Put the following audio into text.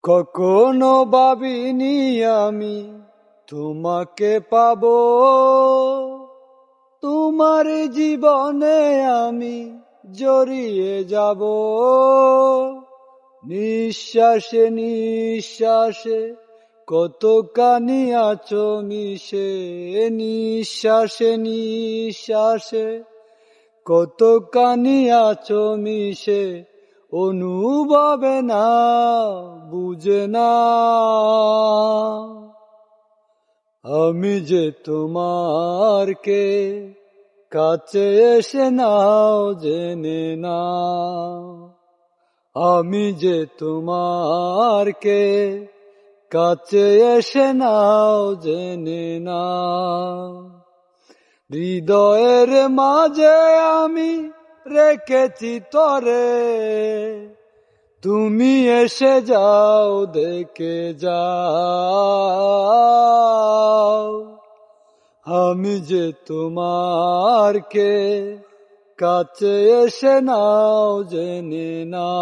কখনো ভাবিনি আমি তোমাকে পাবো, তোমার জীবনে আমি জড়িয়ে যাব। নিঃশ্বাসে নিঃশ্বাসে কতখানি আছো মিশে, নিঃশ্বাসে নিঃশ্বাসে কতখানি আছো মিশে, অনুভবে না বুঝে না। আমি যে তোমার কে কাছে এসে নাও জেনে না, আমি যে তোমার কে কাছে এসে নাও জেনে না। হৃদয়ের মাঝে আমি রেখেছি তরে, তুমি এসে যাও দেখে যাও। আমি যে তোমার কে কাছে এসে নাও জেনে না।